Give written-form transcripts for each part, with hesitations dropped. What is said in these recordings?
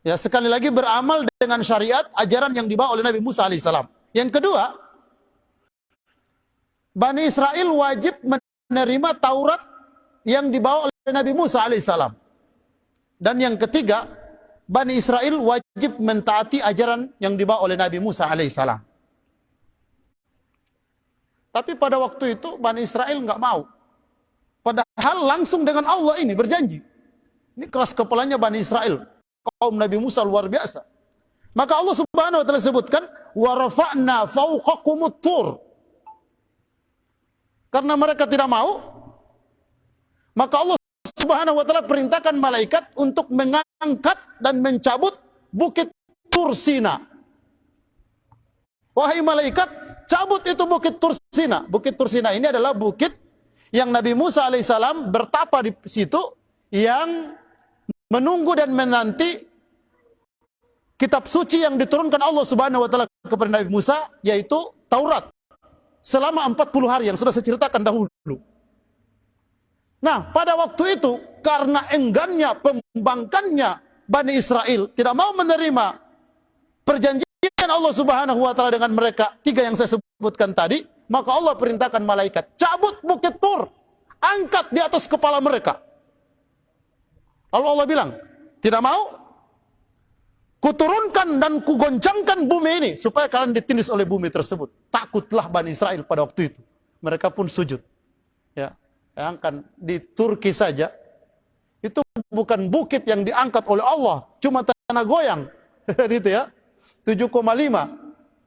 Ya, sekali lagi beramal dengan syariat ajaran yang dibawa oleh Nabi Musa alaihissalam. Yang kedua, Bani Israel wajib menerima Taurat yang dibawa oleh Nabi Musa alaihissalam. Dan yang ketiga, Bani Israel wajib mentaati ajaran yang dibawa oleh Nabi Musa alaihissalam. Tapi pada waktu itu Bani Israel nggak mau. Padahal langsung dengan Allah ini berjanji. Ini keras kepalanya Bani Israel. Kaum Nabi Musa luar biasa. Maka Allah Subhanahu wa taala sebutkan wa rafa'na fawqakumut tur. Karena mereka tidak mau, maka Allah Subhanahu wa taala perintahkan malaikat untuk mengangkat dan mencabut bukit Tur Sina. Wahai malaikat, cabut itu bukit Tur Sina. Bukit Tur Sina ini adalah bukit yang Nabi Musa alaihissalam bertapa di situ, yang menunggu dan menanti kitab suci yang diturunkan Allah Subhanahu wa taala kepada Nabi Musa, yaitu Taurat, selama 40 hari yang sudah saya ceritakan dahulu. Nah, pada waktu itu karena enggannya, pembangkannya Bani Israel tidak mau menerima perjanjian Allah Subhanahu wa taala dengan mereka, tiga yang saya sebutkan tadi, maka Allah perintahkan malaikat, cabut bukit Tur, angkat di atas kepala mereka. Lalu Allah bilang, tidak mau? Kuturunkan dan kugoncangkan bumi ini supaya kalian ditindis oleh bumi tersebut. Takutlah Bani Israel pada waktu itu. Mereka pun sujud. Ya, bayangkan di Turki saja itu bukan bukit yang diangkat oleh Allah, cuma tanah goyang. Gitu ya. 7,5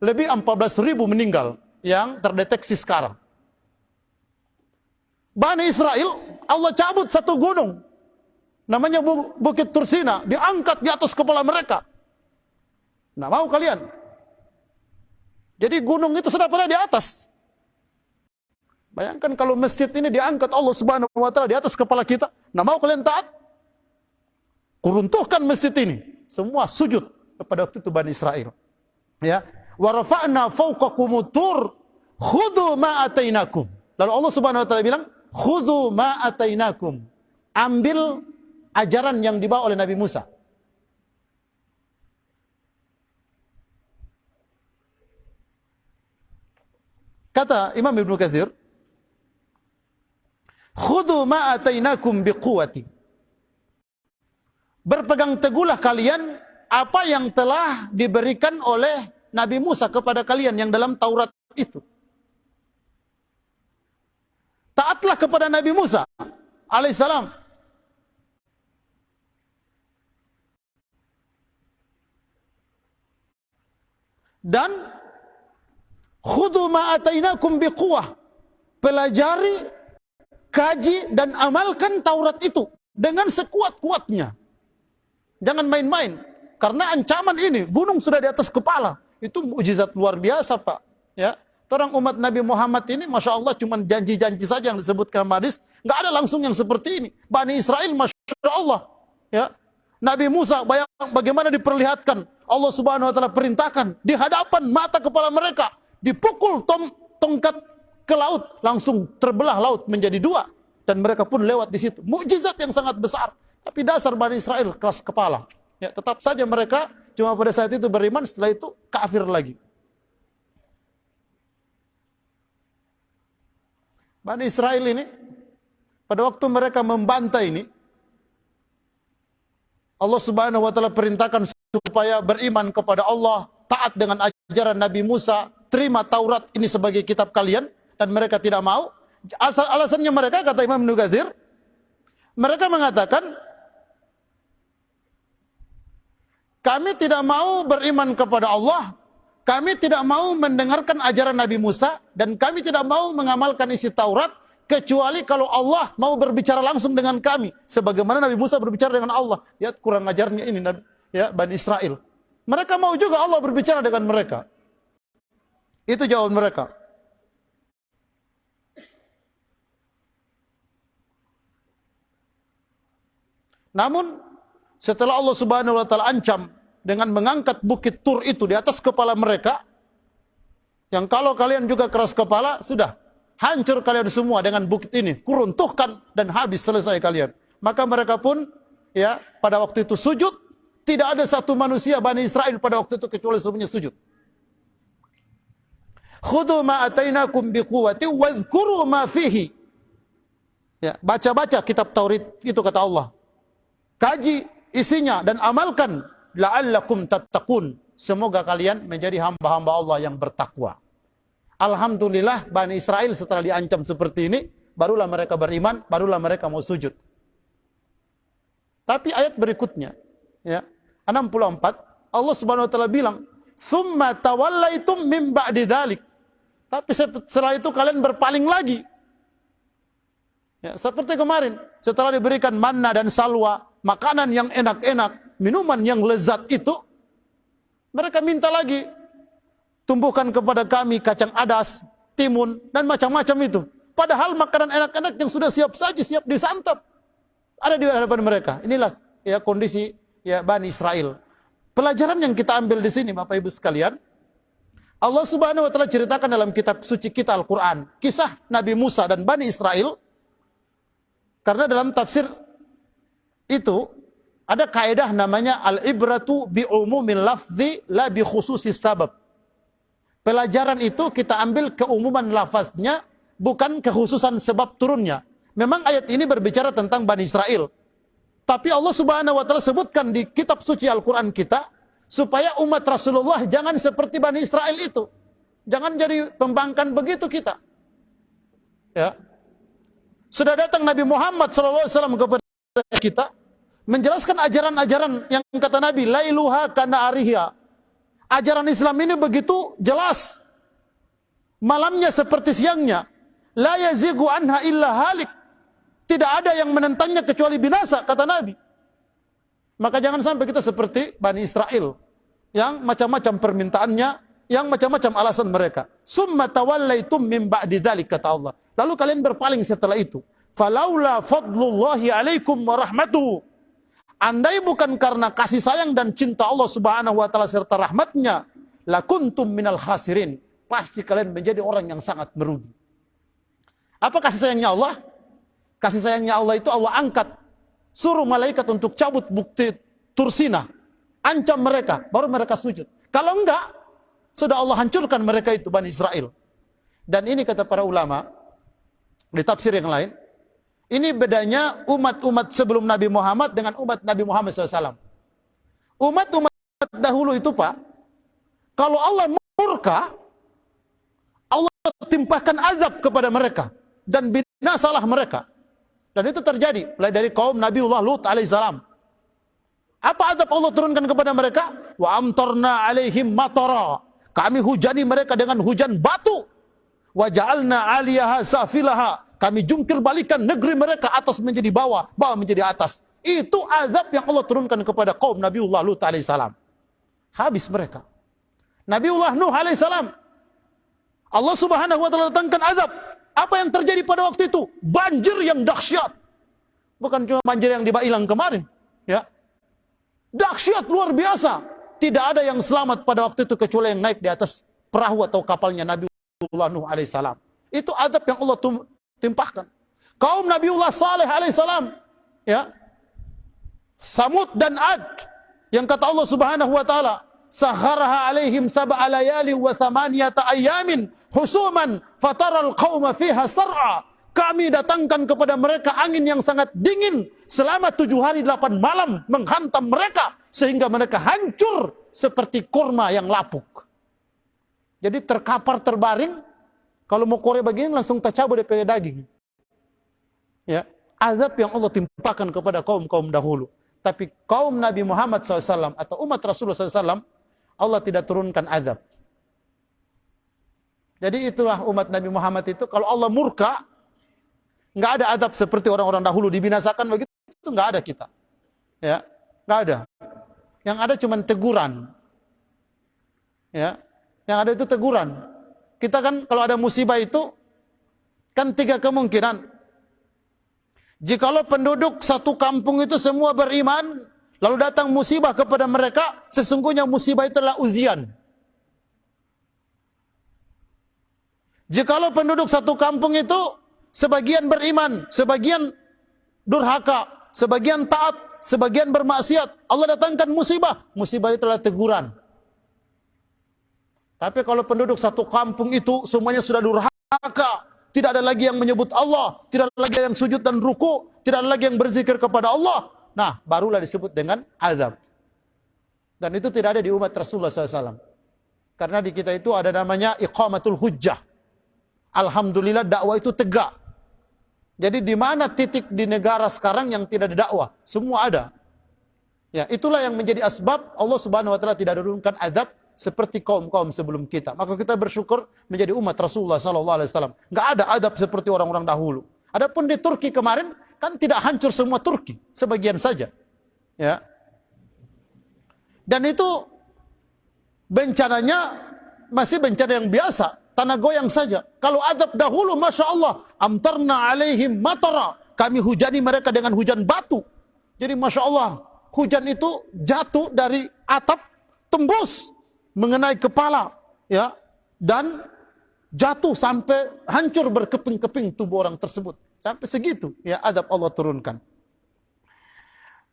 lebih 14.000 meninggal yang terdeteksi sekarang. Bani Israel, Allah cabut satu gunung namanya Bukit Tursina, diangkat di atas kepala mereka. Nggak mau kalian. Jadi gunung itu sudah pada di atas. Bayangkan kalau masjid ini diangkat Allah Subhanahu wa taala di atas kepala kita, nggak mau kalian taat? Kuruntuhkan masjid ini. Semua sujud pada waktu itu Bani Israel. Ya, wa rafa'na fawqakumut tur khudhu ma atainakum. Lalu Allah Subhanahu wa taala bilang, khudhu ma atainakum. Ambil ajaran yang dibawa oleh Nabi Musa. Kata Imam Ibnu Katsir, khudhu ma atainakum biquwwati. Berpegang teguhlah kalian apa yang telah diberikan oleh Nabi Musa kepada kalian yang dalam Taurat itu. Taatlah kepada Nabi Musa alaihissalam. Dan khudhu ma atainakum biquwwah. Pelajari, kaji dan amalkan Taurat itu dengan sekuat-kuatnya. Jangan main-main, karena ancaman ini gunung sudah di atas kepala. Itu mukjizat luar biasa, Pak. Ya, orang umat Nabi Muhammad ini, masya Allah, cuma janji-janji saja yang disebutkan hadis, nggak ada langsung yang seperti ini. Bani Israel, masya Allah, ya, Nabi Musa, bayang bagaimana diperlihatkan. Allah Subhanahu wa taala perintahkan di hadapan mata kepala mereka, dipukul tongkat ke laut, langsung terbelah laut menjadi dua, dan mereka pun lewat di situ. Mukjizat yang sangat besar. Tapi dasar Bani Israel keras kepala. Ya, tetap saja mereka cuma pada saat itu beriman, setelah itu kafir lagi. Bani Israel ini pada waktu mereka membantai ini, Allah Subhanahu wa taala perintahkan supaya beriman kepada Allah, taat dengan ajaran Nabi Musa, terima Taurat ini sebagai kitab kalian, dan mereka tidak mau. Alasannya mereka, kata Imam Ibnu Katsir, mereka mengatakan, kami tidak mau beriman kepada Allah, kami tidak mau mendengarkan ajaran Nabi Musa, dan kami tidak mau mengamalkan isi Taurat, kecuali kalau Allah mau berbicara langsung dengan kami, sebagaimana Nabi Musa berbicara dengan Allah. Ya, kurang ajarnya ini ya, Bani Israel. Mereka mau juga Allah berbicara dengan mereka. Itu jawaban mereka. Namun setelah Allah Subhanahu wa taala ancam dengan mengangkat bukit Tur itu di atas kepala mereka, yang kalau kalian juga keras kepala, sudah hancur kalian semua dengan bukit ini, kuruntuhkan dan habis, selesai kalian. Maka mereka pun ya pada waktu itu sujud, Tidak ada satu manusia Bani Israel pada waktu itu kecuali semuanya sujud. Khudhu ma atainakum biquwwati wadhkuru ma fihi. Ya, baca-baca kitab Taurat itu kata Allah. Kaji isinya dan amalkan la'allakum tattaqun. Semoga kalian menjadi hamba-hamba Allah yang bertakwa. Alhamdulillah Bani Israel setelah diancam seperti ini, barulah mereka beriman, barulah mereka mau sujud. Tapi ayat berikutnya, ya, 64, Allah Subhanahu wa taala bilang, "Tsumma tawallaitum min ba'di dzalik." Tapi setelah itu kalian berpaling lagi. Ya, seperti kemarin, setelah diberikan manna dan salwa, makanan yang enak-enak, minuman yang lezat itu, mereka minta lagi, tumbuhkan kepada kami kacang adas, timun, dan macam-macam itu. Padahal makanan enak-enak yang sudah siap saja, siap disantap, ada di hadapan mereka. Inilah ya kondisi ya Bani Israel. Pelajaran yang kita ambil di sini, Bapak Ibu sekalian, Allah Subhanahu wa taala ceritakan dalam kitab suci kita Al-Qur'an, kisah Nabi Musa dan Bani Israel. Karena dalam tafsir itu ada kaidah namanya al-ibratu bi umumil lafzi la bi khususis sabab. Pelajaran itu kita ambil keumuman lafaznya, bukan kekhususan sebab turunnya. Memang ayat ini berbicara tentang Bani Israel. Tapi Allah Subhanahu wa taala sebutkan di kitab suci Al-Qur'an kita supaya umat Rasulullah jangan seperti Bani Israel itu. Jangan jadi pembangkang begitu kita. Ya. Sudah datang Nabi Muhammad SAW kepada kita menjelaskan ajaran-ajaran yang kata Nabi, lailuha kana ariha. Ajaran Islam ini begitu jelas. Malamnya seperti siangnya. La yazigu anha illa halik. Tidak ada yang menentangnya kecuali binasa, kata Nabi. Maka jangan sampai kita seperti Bani Israel yang macam-macam permintaannya, yang macam-macam alasan mereka. Summa tawallaitum min ba'di dzalik, kata Allah. Lalu kalian berpaling setelah itu. Falaula fadlullahi alaikum wa rahmatuhu. Andai bukan karena kasih sayang dan cinta Allah Subhanahu wa taala serta rahmatnya, lakuntum minal khasirin. Pasti kalian menjadi orang yang sangat merugi. Apa kasih sayangnya Allah? Kasih sayangnya Allah itu Allah angkat, suruh malaikat untuk cabut bukti Tursina, ancam mereka, baru mereka sujud. Kalau enggak, sudah Allah hancurkan mereka itu, Bani Israel. Dan ini kata para ulama di tafsir yang lain, ini bedanya umat-umat sebelum Nabi Muhammad dengan umat Nabi Muhammad SAW. Umat-umat dahulu itu, Pak, kalau Allah murka, Allah timpahkan azab kepada mereka dan binasalah mereka. Dan itu terjadi mulai dari kaum Nabiullah Lut alaihissalam. Apa azab Allah turunkan kepada mereka? Wa amtarna alaihim matara. Kami hujani mereka dengan hujan batu. Wa ja'alna 'aliyaha safilaha. Kami jungkir balikan negeri mereka atas menjadi bawah, bawah menjadi atas. Itu azab yang Allah turunkan kepada kaum Nabiullah Lut alaihissalam. Habis mereka. Nabiullah Nuh alaihissalam, Allah Subhanahu wa taala datangkan azab. Apa yang terjadi pada waktu itu? Banjir yang dahsyat. Bukan cuma banjir yang di Bailang kemarin, ya. Dahsyat luar biasa. Tidak ada yang selamat pada waktu itu kecuali yang naik di atas perahu atau kapalnya Nabiullah Nuh alaihissalam. Itu azab yang Allah timpahkan. Kaum Nabiullah Saleh alaihissalam, ya. Samud dan Ad, yang kata Allah Subhanahu wa taala, sakharaha alaihim sab'a layali wa thamaniyata ayamin husuman fataral qauma fiha sar'a. Kami datangkan kepada mereka angin yang sangat dingin selama 7 hari 8 malam menghantam mereka sehingga mereka hancur seperti kurma yang lapuk. Jadi terkapar terbaring, kalau mau korek begini langsung tercabut dari daging. Ya, azab yang Allah timpakan kepada kaum-kaum dahulu. Tapi kaum Nabi Muhammad SAW atau umat Rasulullah SAW, Allah tidak turunkan azab. Jadi itulah umat Nabi Muhammad itu, kalau Allah murka, nggak ada azab seperti orang-orang dahulu dibinasakan begitu, itu nggak ada kita. Ya, nggak ada. Yang ada cuma teguran. Ya, yang ada itu teguran. Kita kan kalau ada musibah itu kan 3 kemungkinan. Jikalau penduduk satu kampung itu semua beriman, lalu datang musibah kepada mereka, sesungguhnya musibah itu adalah ujian. Jikalau penduduk satu kampung itu sebagian beriman, sebagian durhaka, sebagian taat, sebagian bermaksiat. Allah datangkan musibah. Musibah itu adalah teguran. Tapi kalau penduduk satu kampung itu semuanya sudah durhaka, tidak ada lagi yang menyebut Allah, tidak ada lagi yang sujud dan ruku, tidak ada lagi yang berzikir kepada Allah, nah barulah disebut dengan azab. Dan itu tidak ada di umat Rasulullah SAW. Karena di kita itu ada namanya iqamatul hujjah. Alhamdulillah dakwah itu tegak. Jadi di mana titik di negara sekarang yang tidak ada dakwah? Semua ada. Ya, itulah yang menjadi asbab Allah Subhanahu wa taala tidak turunkan azab seperti kaum-kaum sebelum kita. Maka kita bersyukur menjadi umat Rasulullah sallallahu alaihi wasallam. Enggak ada azab seperti orang-orang dahulu. Adapun di Turki kemarin kan tidak hancur semua Turki, sebagian saja. Ya. Dan itu bencananya masih bencana yang biasa, tanah goyang saja. Kalau azab dahulu, Masya Allah, amtarna alaihim matara, kami hujani mereka dengan hujan batu. Jadi Masya Allah, hujan itu jatuh dari atap, tembus mengenai kepala, ya, dan jatuh sampai hancur berkeping-keping tubuh orang tersebut. Sampai segitu, ya, azab Allah turunkan.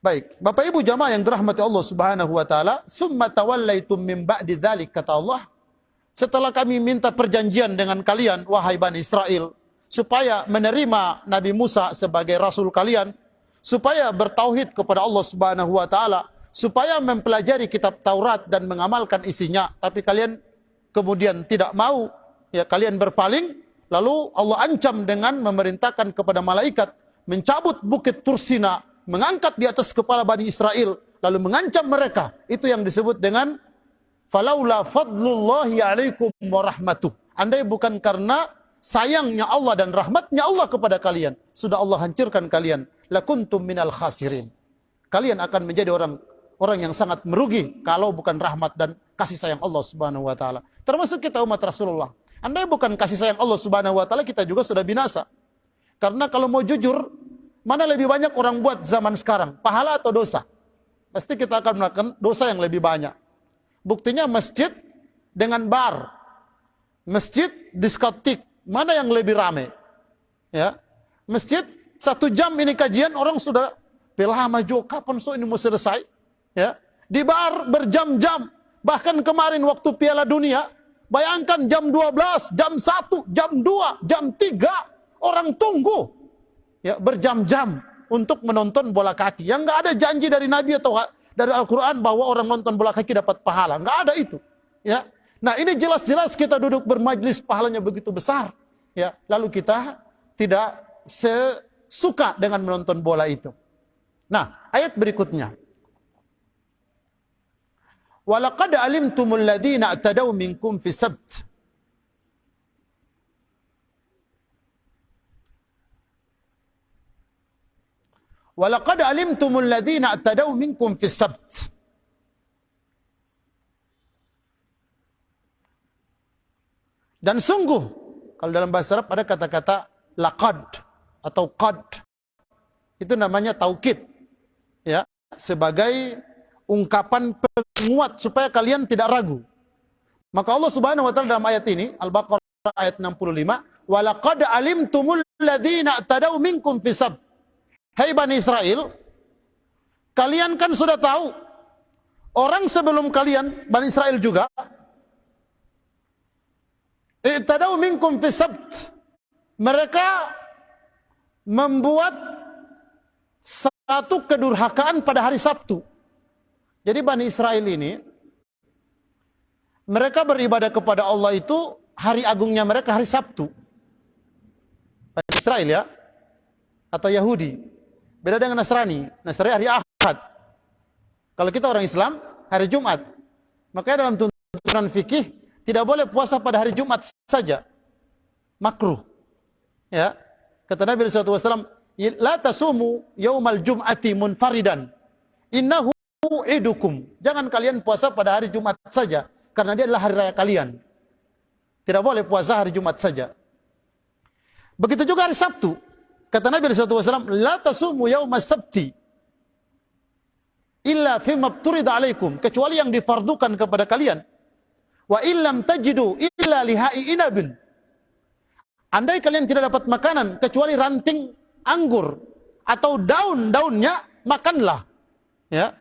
Baik, Bapak Ibu jamaah yang dirahmati Allah Subhanahu wa taala, summa tawallaitum min ba'di dzalik, kata Allah, setelah kami minta perjanjian dengan kalian wahai Bani Israel supaya menerima Nabi Musa sebagai rasul kalian, supaya bertauhid kepada Allah Subhanahu wa taala, supaya mempelajari kitab Taurat dan mengamalkan isinya, tapi kalian kemudian tidak mau, ya, kalian berpaling, lalu Allah ancam dengan memerintahkan kepada malaikat mencabut bukit Tursina, mengangkat di atas kepala Bani Israel, lalu mengancam mereka. Itu yang disebut dengan falaula fadlullahi alaikum wa rahmatuh. Andai bukan karena sayangnya Allah dan rahmatnya Allah kepada kalian, sudah Allah hancurkan kalian, lakuntum minal khasirin. Kalian akan menjadi orang yang sangat merugi kalau bukan rahmat dan kasih sayang Allah Subhanahu wa taala. Termasuk kita umat Rasulullah. Andai bukan kasih sayang Allah Subhanahu wa taala, kita juga sudah binasa. Karena kalau mau jujur, mana lebih banyak orang buat zaman sekarang, pahala atau dosa? Pasti kita akan melakukan dosa yang lebih banyak. Buktinya masjid dengan bar, masjid diskotik, mana yang lebih ramai? Ya, masjid 1 jam ini kajian, orang sudah lama juga, kapan so ini mau selesai? Ya, di bar berjam-jam, bahkan kemarin waktu Piala Dunia, bayangkan jam 12, jam 1, jam 2, jam 3, orang tunggu, ya, berjam-jam untuk menonton bola kaki. Yang nggak ada janji dari Nabi atau dari Al-Quran bahwa orang nonton bola kaki dapat pahala, nggak ada itu. Ya, nah ini jelas-jelas kita duduk bermajlis pahalanya begitu besar. Ya, lalu kita tidak suka dengan menonton bola itu. Nah, ayat berikutnya. Walaqad alimtumul ladzina i'tadaw minkum fi sabt. Walaqad alimtumul ladzina i'tadaw minkum fi sabt. Dan sungguh, kalau dalam bahasa Arab ada kata-kata laqad atau qad. Itu namanya taukid. Ya, sebagai ungkapan penguat supaya kalian tidak ragu. Maka Allah Subhanahu wa taala dalam ayat ini, Al-Baqarah ayat 65, walaqad alimtumul ladzina i'tadaw minkum fi sabt. Hai Bani Israel, kalian kan sudah tahu orang sebelum kalian, Bani Israel juga, i'tadaw minkum fi sabt. Mereka membuat satu kedurhakaan pada hari Sabtu. Jadi Bani Israel ini, mereka beribadah kepada Allah itu, hari agungnya mereka hari Sabtu. Bani Israel, ya, atau Yahudi. Beda dengan Nasrani. Nasrani hari Ahad. Kalau kita orang Islam, hari Jumat. Makanya dalam tuntunan fikih, tidak boleh puasa pada hari Jumat saja. Makruh. Ya. Kata Nabi SAW, la tasumu yaumal jum'ati munfaridan. Innahu idukum. Jangan kalian puasa pada hari Jumat saja, karena dia adalah hari raya kalian. Tidak boleh puasa hari Jumat saja. Begitu juga hari Sabtu. Kata Nabi SAW, la tasumu yaumas sabti illa fima fturida alaikum, kecuali yang difardukan kepada kalian. Wa illam tajidu illa lihai inabin. Andai kalian tidak dapat makanan kecuali ranting anggur atau daun-daunnya, makanlah. Ya.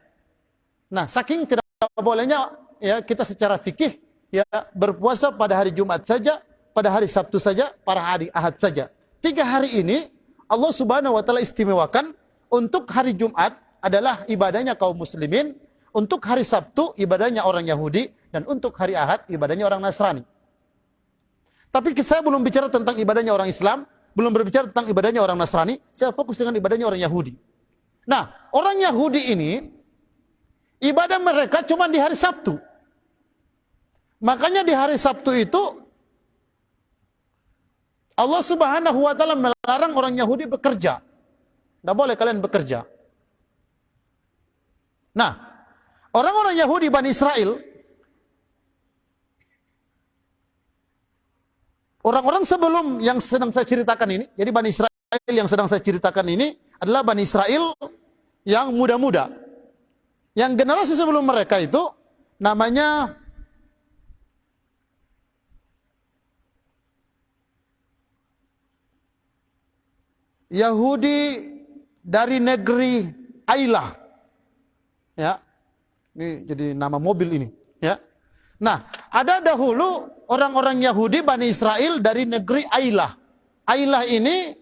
Nah, saking tidak bolehnya ya kita secara fikih ya berpuasa pada hari Jumat saja, pada hari Sabtu saja, pada hari Ahad saja. 3 hari ini Allah Subhanahu wa taala istimewakan. Untuk hari Jumat adalah ibadahnya kaum muslimin, untuk hari Sabtu ibadahnya orang Yahudi, dan untuk hari Ahad ibadahnya orang Nasrani. Tapi saya belum bicara tentang ibadahnya orang Islam, belum berbicara tentang ibadahnya orang Nasrani, saya fokus dengan ibadahnya orang Yahudi. Nah, orang Yahudi ini ibadah mereka cuma di hari Sabtu. Makanya di hari Sabtu itu Allah Subhanahu wa taala melarang orang Yahudi bekerja. Tidak boleh kalian bekerja. Nah, orang-orang Yahudi Bani Israel, orang-orang sebelum yang sedang saya ceritakan ini, jadi Bani Israel yang sedang saya ceritakan ini adalah Bani Israel yang muda-muda. Yang generasi sebelum mereka itu namanya Yahudi dari negeri Ailah. Ya. Ini jadi nama mobil ini, ya. Nah, ada dahulu orang-orang Yahudi Bani Israel dari negeri Ailah. Ailah ini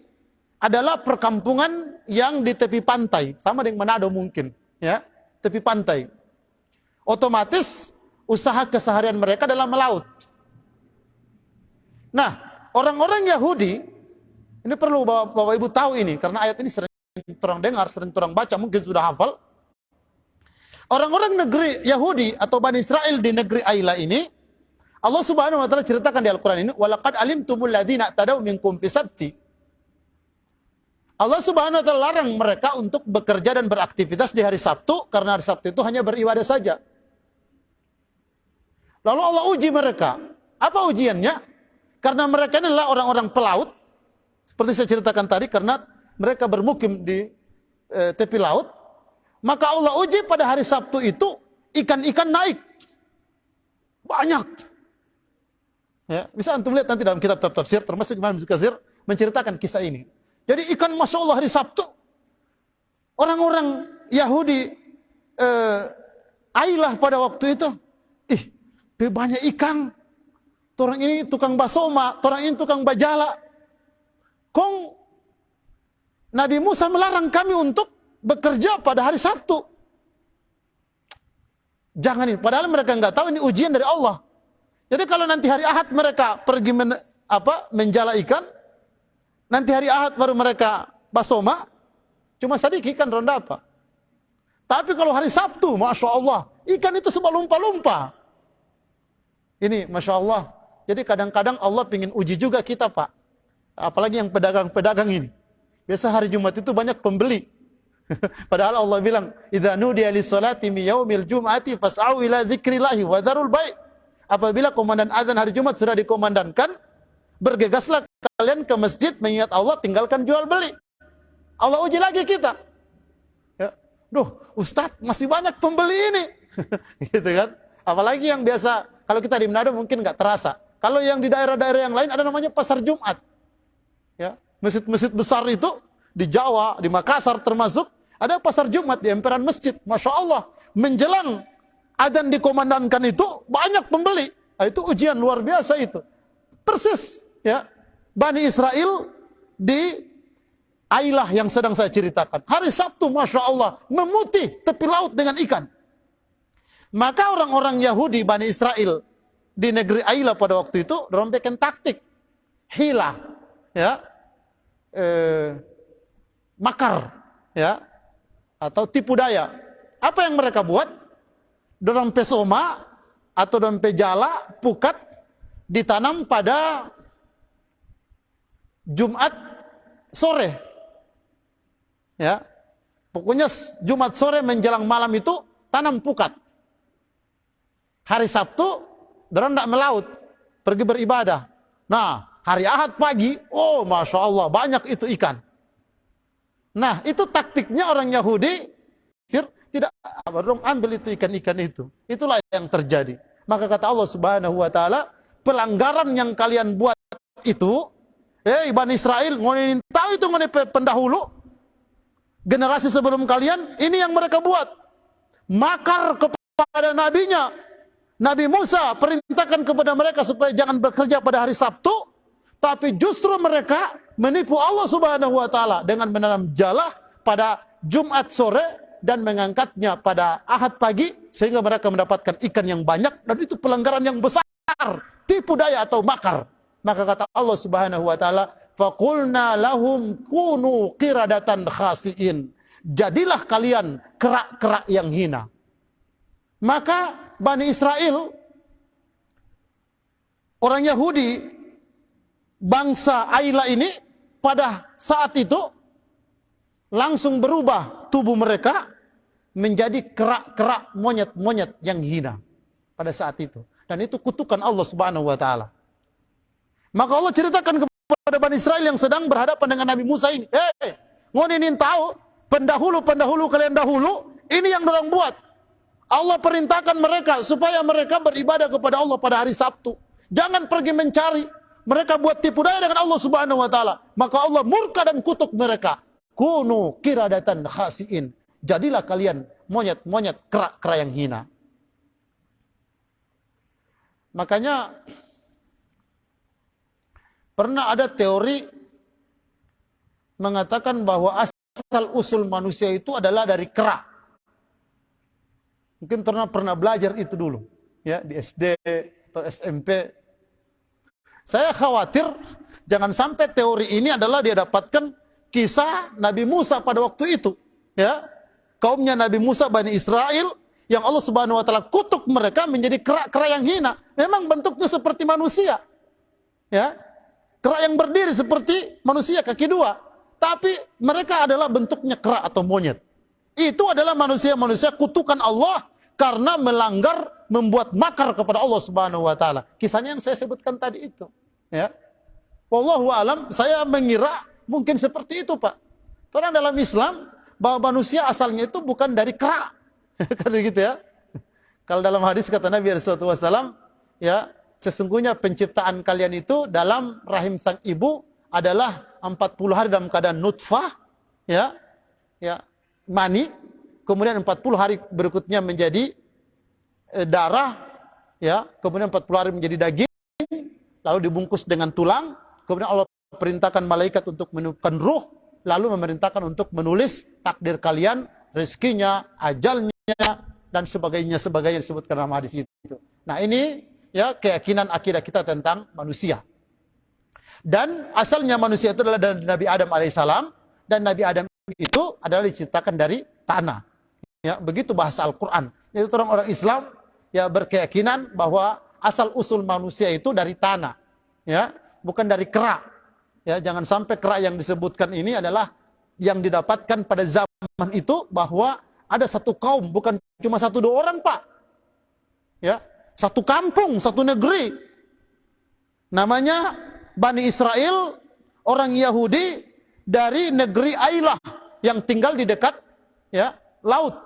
adalah perkampungan yang di tepi pantai, sama dengan Manado mungkin, ya, tepi pantai. Otomatis usaha keseharian mereka adalah melaut. Nah, orang-orang Yahudi ini perlu Bapak Ibu tahu ini, karena ayat ini sering orang dengar, sering orang baca, mungkin sudah hafal. Orang-orang negeri Yahudi atau Bani Israel di negeri Ailah ini, Allah Subhanahu wa taala ceritakan di Al-Qur'an ini, "Walaqad alimtumul ladzina tadaw minkum fi sabti." Allah Subhanahu wa taala larang mereka untuk bekerja dan beraktivitas di hari Sabtu, karena hari Sabtu itu hanya beribadah saja. Lalu Allah uji mereka. Apa ujiannya? Karena mereka ini adalah orang-orang pelaut, seperti saya ceritakan tadi, karena mereka bermukim di tepi laut, maka Allah uji pada hari Sabtu itu ikan-ikan naik banyak. Ya, bisa antum lihat nanti dalam kitab tafsir, termasuk Imam Ibnu Katsir menceritakan kisah ini. Jadi ikan, masya Allah, hari Sabtu orang-orang Yahudi Ailah pada waktu itu, banyak ikan. Orang ini tukang basoma, orang ini tukang bajala. Kong Nabi Musa melarang kami untuk bekerja pada hari Sabtu. Jangan ini. Padahal mereka nggak tahu ini ujian dari Allah. Jadi kalau nanti hari Ahad mereka pergi menjala ikan, nanti hari Ahad baru mereka basoma, cuma sedikit ikan ronda apa. Tapi kalau hari Sabtu, masya Allah, ikan itu sebelumpa-lumpa. Ini masya Allah. Jadi kadang-kadang Allah ingin uji juga kita, Pak. Apalagi yang pedagang-pedagang ini. Biasa hari Jumat itu banyak pembeli. Padahal Allah bilang, "Idza nudiya lis-salati min yaumil jum'ati fas'au ila dzikrillahi wa dzarul bai'." Apabila komandan azan hari Jumat sudah dikomandangkan, bergegaslah kalian ke masjid mengingat Allah, tinggalkan jual beli. Allah uji lagi kita. Ya. Duh, Ustadz, masih banyak pembeli ini. Gitu kan? Apalagi yang biasa, kalau kita di Manado mungkin nggak terasa. Kalau yang di daerah-daerah yang lain ada namanya pasar Jumat. Ya, masjid-masjid besar itu di Jawa, di Makassar termasuk, ada pasar Jumat di emperan masjid. Masya Allah, menjelang adzan dikomandangkan itu banyak pembeli. Nah, itu ujian luar biasa itu. Persis, ya, Bani Israel di Ailah yang sedang saya ceritakan. Hari Sabtu, masya Allah, memutih tepi laut dengan ikan. Maka orang-orang Yahudi Bani Israel di negeri Ailah pada waktu itu rombekkan taktik hila, ya, makar, ya, atau tipu daya. Apa yang mereka buat? Dalam pesoma atau dalam pejala pukat ditanam pada Jumat sore, ya, pokoknya Jumat sore menjelang malam itu tanam pukat. Hari Sabtu dorang tidak melaut, pergi beribadah. Nah, hari Ahad pagi, oh masya Allah, banyak itu ikan. Nah, itu taktiknya orang Yahudi, tidak ambil itu ikan-ikan itu. Itulah yang terjadi. Maka kata Allah Subhanahu wa taala, pelanggaran yang kalian buat itu, Bani Israel, ngonein tahu itu ngone pendahulu, generasi sebelum kalian, ini yang mereka buat. makar kepada nabinya. Nabi Musa perintahkan kepada mereka supaya jangan bekerja pada hari Sabtu, tapi justru mereka menipu Allah Subhanahu wa taala dengan menanam jalah pada Jumat sore dan mengangkatnya pada Ahad pagi sehingga mereka mendapatkan ikan yang banyak, dan itu pelanggaran yang besar, tipu daya atau makar. Maka kata Allah Subhanahu wa taala, faqulna lahum kunu qiradatan khasiin. Jadilah kalian kerak-kerak yang hina. Maka Bani Israel, orang Yahudi, bangsa Aila ini pada saat itu langsung berubah tubuh mereka menjadi kerak-kerak monyet-monyet yang hina pada saat itu. Dan itu kutukan Allah Subhanahu wa taala. Maka Allah ceritakan kepada Bani Israel yang sedang berhadapan dengan Nabi Musa ini, ngoni tahu pendahulu-pendahulu kalian dahulu ini yang dorang buat. Allah perintahkan mereka supaya mereka beribadah kepada Allah pada hari Sabtu. Jangan pergi mencari. Mereka buat tipu daya dengan Allah Subhanahu wa taala. Maka Allah murka dan kutuk mereka. Kunu qiradatan khasiin. Jadilah kalian monyet-monyet kerak-kerak yang hina. Makanya pernah ada teori mengatakan bahwa asal usul manusia itu adalah dari kera. Mungkin pernah belajar itu dulu, ya, di SD atau SMP. Saya khawatir jangan sampai teori ini adalah dia dapatkan kisah Nabi Musa pada waktu itu, ya. Kaumnya Nabi Musa, Bani Israel, yang Allah Subhanahu wa taala kutuk mereka menjadi kera-kera yang hina. Memang bentuknya seperti manusia, ya. Kera yang berdiri seperti manusia kaki dua, tapi mereka adalah bentuknya kera atau monyet. Itu adalah manusia-manusia kutukan Allah karena melanggar, membuat makar kepada Allah Subhanahu wa taala. Kisahnya yang saya sebutkan tadi itu, ya. Wallahu alam, saya mengira mungkin seperti itu, Pak. Karena dalam Islam bahwa manusia asalnya itu bukan dari kera. Kan gitu ya. Kalau dalam hadis kata Nabi sallallahu alaihi wasallam, ya, sesungguhnya penciptaan kalian itu dalam rahim sang ibu adalah 40 hari dalam keadaan nutfah, ya. Ya, mani. Kemudian 40 hari berikutnya menjadi darah, ya. Kemudian 40 hari menjadi daging, lalu dibungkus dengan tulang. Kemudian Allah perintahkan malaikat untuk meniupkan ruh, lalu memerintahkan untuk menulis takdir kalian, rezekinya, ajalnya, dan sebagainya disebutkan dalam hadis itu. Nah, ini ya keyakinan akidah kita tentang manusia. Dan asalnya manusia itu adalah dari Nabi Adam alaihissalam, dan Nabi Adam itu adalah diciptakan dari tanah. Ya, begitu bahasa Al-Quran. Jadi orang-orang Islam ya berkeyakinan bahwa asal usul manusia itu dari tanah, ya, bukan dari kera. Ya, jangan sampai kera yang disebutkan ini adalah yang didapatkan pada zaman itu, bahwa ada satu kaum, bukan cuma 1-2 orang, Pak. Ya, satu kampung, satu negeri. Namanya Bani Israel, orang Yahudi dari negeri Ailah yang tinggal di dekat, ya, laut.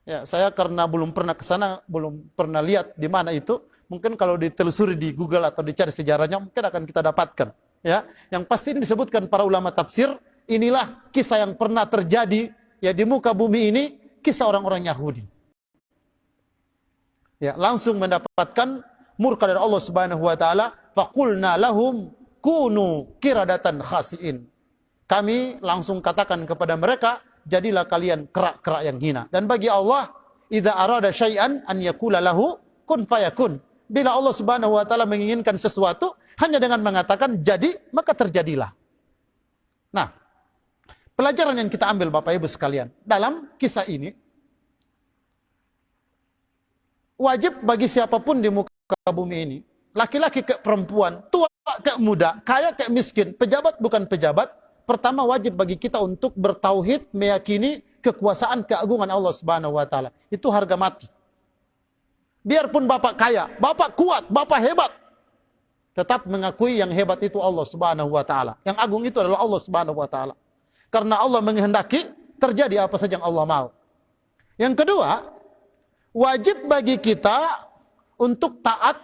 Ya, saya karena belum pernah ke sana, belum pernah lihat di mana itu. Mungkin kalau ditelusuri di Google atau dicari sejarahnya mungkin akan kita dapatkan, ya. Yang pasti ini disebutkan para ulama tafsir, inilah kisah yang pernah terjadi ya di muka bumi ini, kisah orang-orang Yahudi. Ya, langsung mendapatkan murka dari Allah Subhanahu wa taala, faqulna lahum kunu qiradatan khasiin. Kami langsung katakan kepada mereka, jadilah kalian kerak-kerak yang hina. Dan bagi Allah, idza arada syai'an an yaqula lahu kun fayakun. Bila Allah Subhanahu wa taala menginginkan sesuatu, hanya dengan mengatakan jadi, maka terjadilah. Nah, pelajaran yang kita ambil Bapak Ibu sekalian, dalam kisah ini, wajib bagi siapapun di muka bumi ini, laki-laki ke perempuan, tua ke muda, kaya ke miskin, pejabat bukan pejabat, pertama wajib bagi kita untuk bertauhid, meyakini kekuasaan keagungan Allah Subhanahu wa taala. Itu harga mati. Biarpun Bapak kaya, Bapak kuat, Bapak hebat, tetap mengakui yang hebat itu Allah Subhanahu wa taala. Yang agung itu adalah Allah Subhanahu wa taala. Karena Allah menghendaki terjadi apa saja yang Allah mau. Yang kedua, wajib bagi kita untuk taat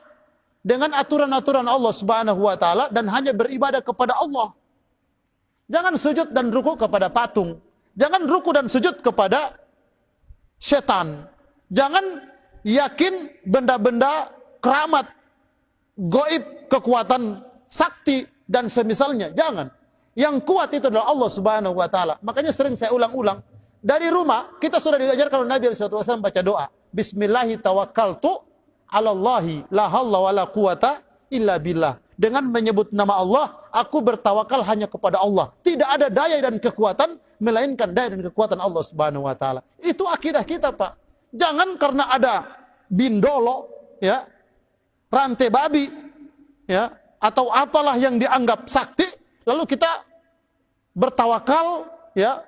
dengan aturan-aturan Allah Subhanahu wa taala dan hanya beribadah kepada Allah. Jangan sujud dan ruku kepada patung. Jangan ruku dan sujud kepada setan. Jangan yakin benda-benda keramat, gaib, kekuatan sakti dan semisalnya. Jangan. Yang kuat itu adalah Allah Subhanahu wa taala. Makanya sering saya ulang-ulang, dari rumah kita sudah diajarkan oleh Nabi sallallahu alaihi wasallam baca doa. Bismillahi tawakkaltu 'alallahi la haula wala quwata illa billah. Dengan menyebut nama Allah, aku bertawakal hanya kepada Allah. Tidak ada daya dan kekuatan melainkan daya dan kekuatan Allah Subhanahu wa taala. Itu akidah kita, Pak. Jangan karena ada bindolo, ya, rantai babi, ya, atau apalah yang dianggap sakti, lalu kita bertawakal, ya,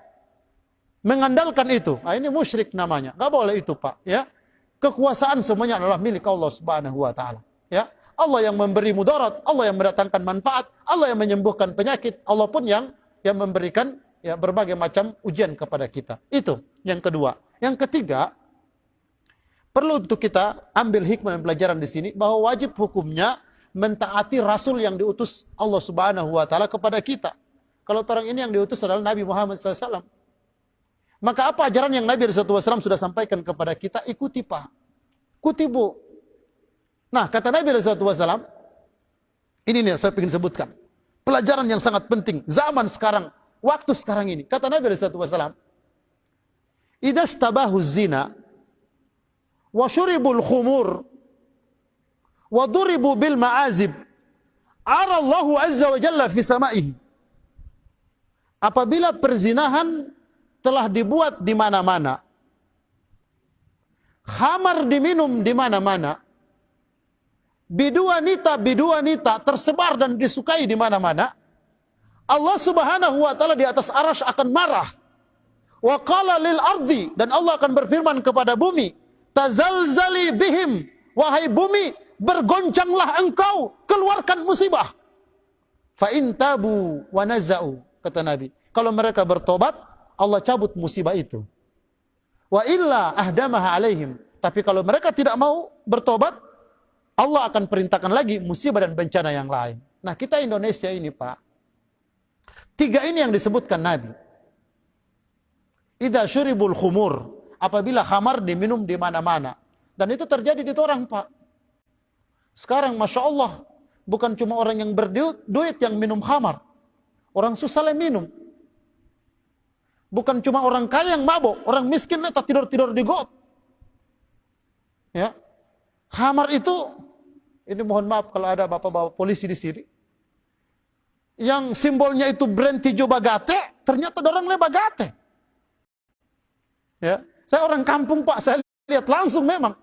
mengandalkan itu. Nah, ini musyrik namanya. Enggak boleh itu, Pak, ya. Kekuasaan semuanya adalah milik Allah Subhanahu wa taala, ya. Allah yang memberi mudarat, Allah yang mendatangkan manfaat, Allah yang menyembuhkan penyakit, Allah pun yang memberikan, ya, berbagai macam ujian kepada kita. Itu yang kedua. Yang ketiga, perlu untuk kita ambil hikmah dan pelajaran di sini bahwa wajib hukumnya mentaati rasul yang diutus Allah Subhanahu wa taala kepada kita. Kalau orang ini yang diutus adalah Nabi Muhammad SAW. Maka apa ajaran yang Nabi SAW sudah sampaikan kepada kita, ikuti, Pak. Ikuti, Bu. Nah, kata Nabi SAW, ini nih saya ingin sebutkan. Pelajaran yang sangat penting. Zaman sekarang, waktu sekarang ini. Kata Nabi SAW, idza stabahu zina, wa syuribul khumur, wa duribu bil ma'azib, ara Allahu azza wa jalla fi samaihi. Apabila perzinahan telah dibuat di mana-mana, khamar diminum di mana-mana, biduanita tersebar dan disukai di mana-mana, Allah Subhanahu wa taala di atas arasy akan marah. Wa qala lil ardi, dan Allah akan berfirman kepada bumi, tazalzali bihim, wahai bumi, bergoncanglah engkau, keluarkan musibah. Fa in tabu wa nazau, kata Nabi, kalau mereka bertobat, Allah cabut musibah itu. Wa illa ahdamaha alaihim, tapi kalau mereka tidak mau bertobat, Allah akan perintahkan lagi musibah dan bencana yang lain. Nah, kita Indonesia ini, Pak, tiga ini yang disebutkan Nabi. Idza syuribul khumur, apabila khamar diminum di mana-mana. Dan itu terjadi di orang, Pak. Sekarang, Masya Allah, bukan cuma orang yang berduit yang minum khamar. Orang susah yang minum. Bukan cuma orang kaya yang mabok, orang miskin tak tidur-tidur di got. Ya. Khamar itu, ini mohon maaf kalau ada bapak-bapak polisi di sini, yang simbolnya itu brand hijau Bagate, ternyata ada orang Bagate. Ya, saya orang kampung, Pak, saya lihat langsung memang.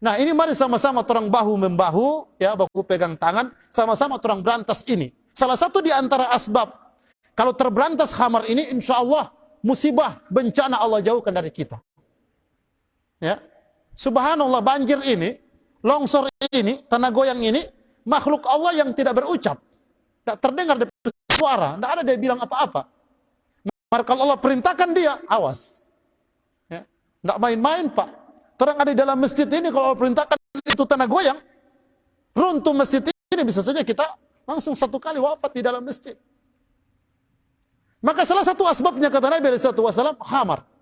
Nah, ini mari sama-sama orang bahu-membahu, ya, bahu pegang tangan, sama-sama orang berantas ini. Salah satu di antara asbab, kalau terberantas khamar ini, insya Allah musibah, bencana Allah jauhkan dari kita. Ya, subhanallah, banjir ini, longsor ini, tanah goyang ini, makhluk Allah yang tidak berucap. Tidak terdengar suara, tidak ada dia bilang apa-apa. Maka kalau Allah perintahkan dia, awas. Ya. Tidak main-main, Pak. Terang ada di dalam masjid ini, kalau Allah perintahkan itu tanah goyang, runtuh masjid ini, bisa saja kita langsung satu kali wafat di dalam masjid. Maka salah satu asbabnya, kata Nabi SAW,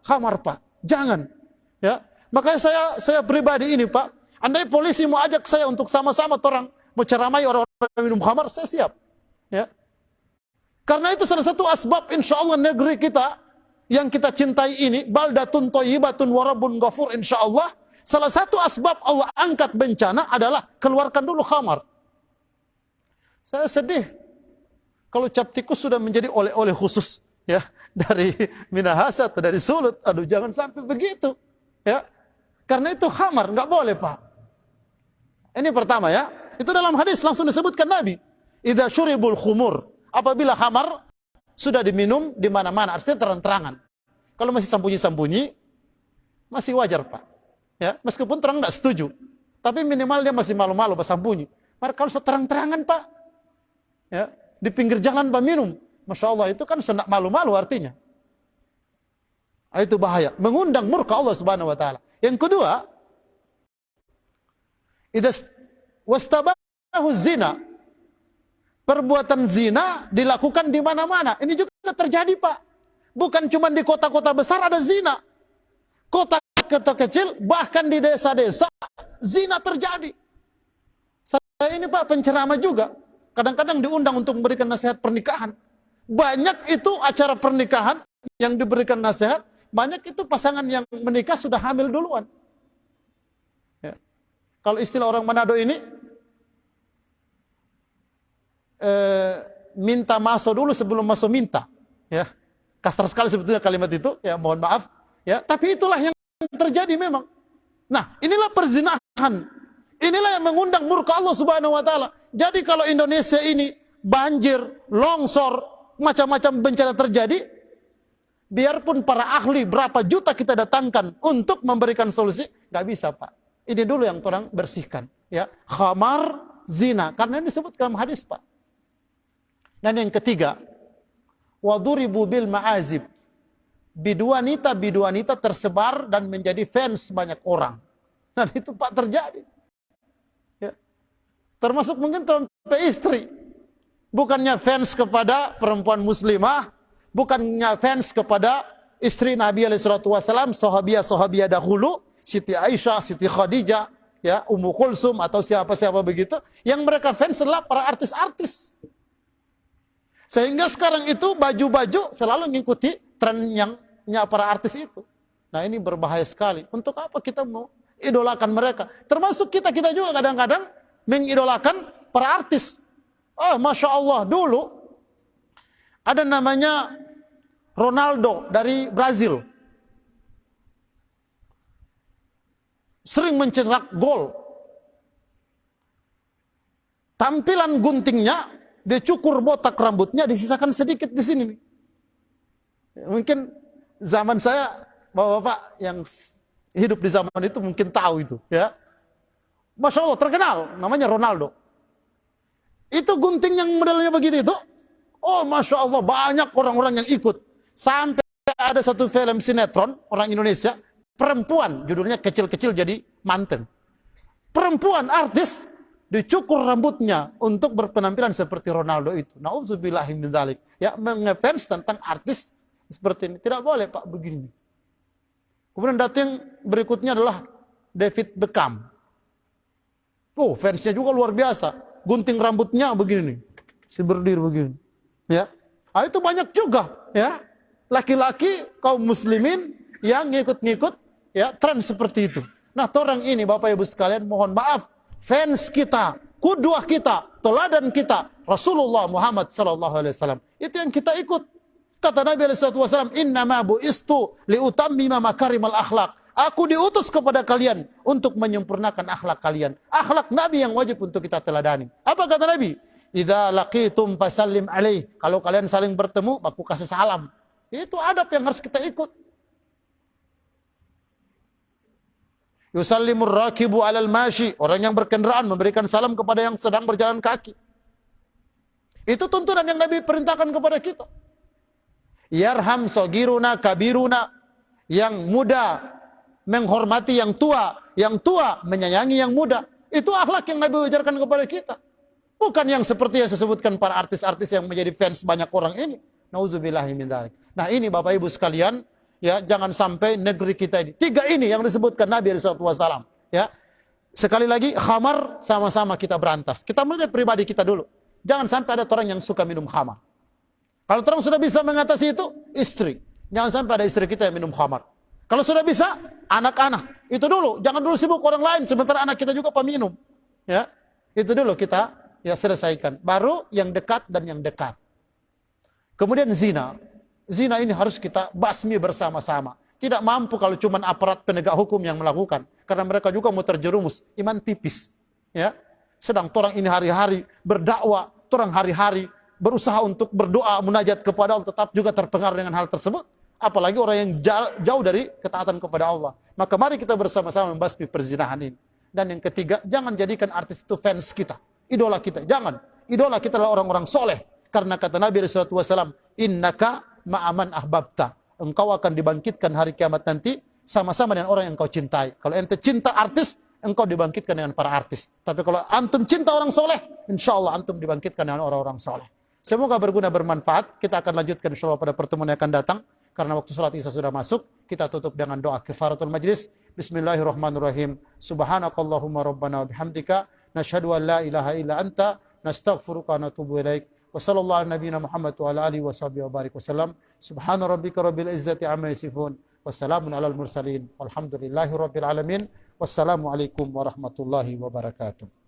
khamar, Pak. Jangan. Ya. Makanya saya pribadi ini, Pak, andai polisi mau ajak saya untuk sama-sama orang mau ceramai orang-orang minum khamar, saya siap. Ya. Karena itu salah satu asbab, insya Allah negeri kita yang kita cintai ini, baldatun thayyibatun wa rabbun ghafur, insya Allah, salah satu asbab Allah angkat bencana adalah keluarkan dulu khamar. Saya sedih kalau cap tikus sudah menjadi oleh-oleh khusus, ya, dari Minahasa atau dari Sulut. Aduh, jangan sampai begitu, ya. Karena itu khamar, nggak boleh, Pak. Ini pertama, ya. Itu dalam hadis langsung disebutkan Nabi. Idza syuribul khumur, apabila khamar sudah diminum di mana-mana, artinya terang-terangan. Kalau masih sembunyi-sembunyi, masih wajar, Pak. Ya, meskipun terang nggak setuju, tapi minimal dia masih malu-malu, bersembunyi. Maka kalau terang-terangan, Pak, ya, di pinggir jalan Pak minum, Masya Allah, itu kan sudah malu-malu artinya. Itu bahaya, mengundang murka Allah Subhanahu wa taala. Yang kedua, idza wastabahu zina, perbuatan zina dilakukan di mana-mana. Ini juga terjadi, Pak. Bukan cuma di kota-kota besar ada zina. Kota kota kecil, bahkan di desa-desa, zina terjadi. Saya ini Pak penceramah juga, kadang-kadang diundang untuk memberikan nasihat pernikahan. Banyak itu acara pernikahan yang diberikan nasihat, banyak itu pasangan yang menikah sudah hamil duluan. Ya. Kalau istilah orang Manado ini, minta masuk dulu sebelum masuk minta. Ya. Kasar sekali sebetulnya kalimat itu, ya mohon maaf. Ya, tapi itulah yang terjadi memang. Nah, inilah perzinahan. Inilah yang mengundang murka Allah Subhanahu wa taala. Jadi kalau Indonesia ini banjir, longsor, macam-macam bencana terjadi, biarpun para ahli berapa juta kita datangkan untuk memberikan solusi, nggak bisa Pak. Ini dulu yang orang bersihkan. Ya, khamar, zina, karena ini disebut dalam hadis Pak. Dan yang ketiga, waduribu bil ma'azib. Biduanita tersebar dan menjadi fans banyak orang. Dan itu Pak terjadi. Ya. Termasuk mungkin sampai istri. Bukannya fans kepada perempuan muslimah, bukannya fans kepada istri Nabi SAW, sahabiah dahulu, Siti Aisyah, Siti Khadijah, ya, Ummu Kulsum atau siapa-siapa begitu. Yang mereka fans adalah para artis-artis. Sehingga sekarang itu baju-baju selalu mengikuti tren yang para artis itu. Nah ini berbahaya sekali. Untuk apa kita mau idolakan mereka? Termasuk kita juga kadang-kadang mengidolakan para artis. Oh Masya Allah, dulu ada namanya Ronaldo dari Brazil. Sering mencetak gol. Tampilan guntingnya, dia cukur botak rambutnya, disisakan sedikit di sini. Mungkin zaman saya, bapak-bapak yang hidup di zaman itu mungkin tahu itu, ya. Masya Allah, terkenal, namanya Ronaldo. Itu gunting yang modelnya begitu itu, oh Masya Allah, banyak orang-orang yang ikut. Sampai ada satu film sinetron, orang Indonesia, perempuan, judulnya Kecil-Kecil Jadi Manten. Perempuan artis, dicukur rambutnya untuk berpenampilan seperti Ronaldo itu. Nauzubillahi min dzalik. Ya, mengefans tentang artis seperti ini. Tidak boleh Pak begini. Kemudian datang berikutnya adalah David Beckham. Oh, fansnya juga luar biasa. Gunting rambutnya begini. Si berdiri begini. Ya. Ah, itu banyak juga, ya. Laki-laki kaum muslimin yang ngikut-ngikut ya tren seperti itu. Nah, orang ini Bapak Ibu sekalian, mohon maaf, fans kita, kudwah kita, teladan kita, Rasulullah Muhammad sallallahu alaihi wasallam. Itu yang kita ikut. Kata Nabi sallallahu alaihi wasallam, "Innama bu'istu liutammima makarimal akhlak." Aku diutus kepada kalian untuk menyempurnakan akhlak kalian. Akhlak Nabi yang wajib untuk kita teladani. Apa kata Nabi? "Idza laqitum fasallim alaih." Kalau kalian saling bertemu, aku kasih salam. Itu adab yang harus kita ikut. Yusallimur rakibu alal mashi. Orang yang berkendaraan memberikan salam kepada yang sedang berjalan kaki. Itu tuntunan yang Nabi perintahkan kepada kita. Yarham sogiruna kabiruna. Yang muda menghormati yang tua menyayangi yang muda. Itu akhlak yang Nabi ajarkan kepada kita. Bukan yang seperti yang disebutkan para artis-artis yang menjadi fans banyak orang ini. Nauzubillahi min dzalik. Nah ini Bapak Ibu sekalian, ya jangan sampai negeri kita ini. 3 ini yang disebutkan Nabi SAW. Ya, sekali lagi khamar sama-sama kita berantas. Kita mulai dari pribadi kita dulu. Jangan sampai ada orang yang suka minum khamar. Kalau orang sudah bisa mengatasi itu, istri. Jangan sampai ada istri kita yang minum khamar. Kalau sudah bisa, anak-anak. Itu dulu. Jangan dulu sibuk orang lain. Sementara anak kita juga peminum. Ya, itu dulu kita ya selesaikan. Baru yang dekat dan yang dekat. Kemudian zina. Zina ini harus kita basmi bersama-sama. Tidak mampu kalau cuma aparat penegak hukum yang melakukan. Karena mereka juga mau terjerumus. Iman tipis. Ya. Sedang orang ini hari-hari berdakwah. Orang hari-hari berusaha untuk berdoa, munajat kepada Allah. Tetap juga terpengaruh dengan hal tersebut. Apalagi orang yang jauh dari ketaatan kepada Allah. Maka mari kita bersama-sama membasmi perzinahan ini. Dan yang ketiga, jangan jadikan artis itu fans kita. Idola kita. Jangan. Idola kita adalah orang-orang soleh. Karena kata Nabi SAW, innaka ma'aman ahbabta. Engkau akan dibangkitkan hari kiamat nanti sama-sama dengan orang yang engkau cintai. Kalau ente cinta artis, engkau dibangkitkan dengan para artis. Tapi kalau antum cinta orang soleh, insya Allah antum dibangkitkan dengan orang-orang soleh. Semoga berguna bermanfaat. Kita akan lanjutkan insya Allah pada pertemuan yang akan datang. Karena waktu salat Isya sudah masuk, kita tutup dengan doa kifaratul majlis. Bismillahirrahmanirrahim. Subhanakallahumma rabbana wa bihamdika nasyhadu an la ilaha illa anta nastaghfiruka wa natubu ilaik. Wa sallallahu ala nabiyyina Muhammad wa ala alihi wa sahbihi wa barik wasallam. Subhana rabbika rabbil izzati amma yasifun. Wassalamun alal mursalin. Walhamdulillahi rabbil alamin. Wassalamualaikum warahmatullahi wabarakatuh.